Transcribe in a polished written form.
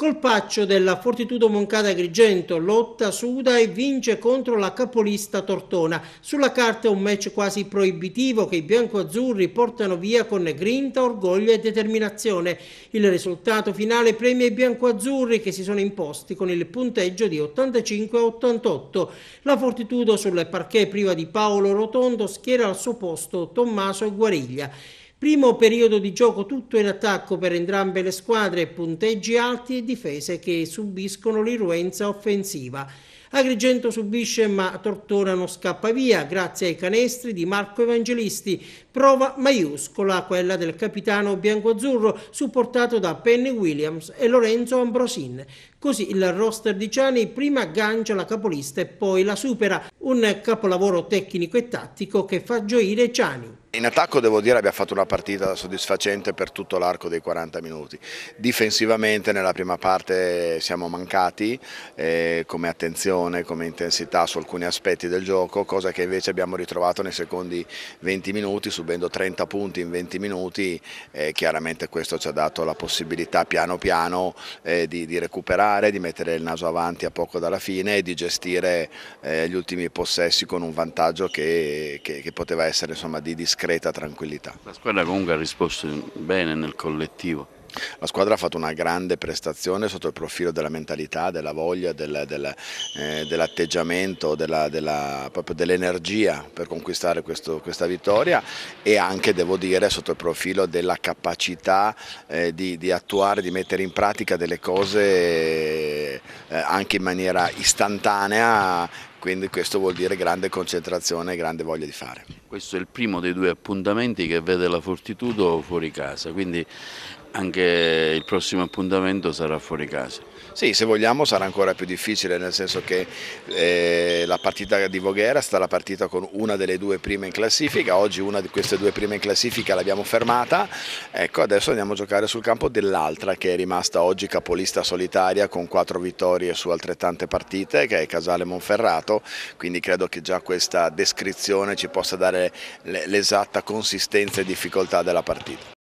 Colpaccio della Fortitudo Moncada Agrigento, lotta, suda e vince contro la capolista Tortona. Sulla carta un match quasi proibitivo che i biancoazzurri portano via con grinta, orgoglio e determinazione. Il risultato finale premia i biancoazzurri che si sono imposti con il punteggio di 85-88. La Fortitudo sul parquet priva di Paolo Rotondo schiera al suo posto Tommaso Guariglia. Primo periodo di gioco tutto in attacco per entrambe le squadre, punteggi alti e difese che subiscono l'irruenza offensiva. Agrigento subisce ma Tortona non scappa via grazie ai canestri di Marco Evangelisti, prova maiuscola quella del capitano biancoazzurro supportato da Penny Williams e Lorenzo Ambrosin. Così il roster di Ciani prima aggancia la capolista e poi la supera, un capolavoro tecnico e tattico che fa gioire Ciani. In attacco devo dire abbiamo fatto una partita soddisfacente per tutto l'arco dei 40 minuti. Difensivamente nella prima parte siamo mancati come attenzione, come intensità su alcuni aspetti del gioco, cosa che invece abbiamo ritrovato nei secondi 20 minuti, subendo 30 punti in 20 minuti. Chiaramente questo ci ha dato la possibilità piano piano di recuperare, di mettere il naso avanti a poco dalla fine e di gestire gli ultimi possessi con un vantaggio che poteva essere insomma di discreta tranquillità. La squadra comunque ha risposto bene nel collettivo. La squadra ha fatto una grande prestazione sotto il profilo della mentalità, della voglia, dell'atteggiamento, proprio dell'energia per conquistare questa vittoria e anche, devo dire, sotto il profilo della capacità di attuare, di mettere in pratica delle cose anche in maniera istantanea. Quindi questo vuol dire grande concentrazione e grande voglia di fare. Questo è il primo dei due appuntamenti che vede la Fortitudo fuori casa, quindi anche il prossimo appuntamento sarà fuori casa. Sì, se vogliamo sarà ancora più difficile, nel senso che la partita di Voghera è stata la partita con una delle due prime in classifica, oggi una di queste due prime in classifica l'abbiamo fermata, ecco adesso andiamo a giocare sul campo dell'altra che è rimasta oggi capolista solitaria con 4 vittorie su altrettante partite, che è Casale Monferrato, quindi credo che già questa descrizione ci possa dare l'esatta consistenza e difficoltà della partita.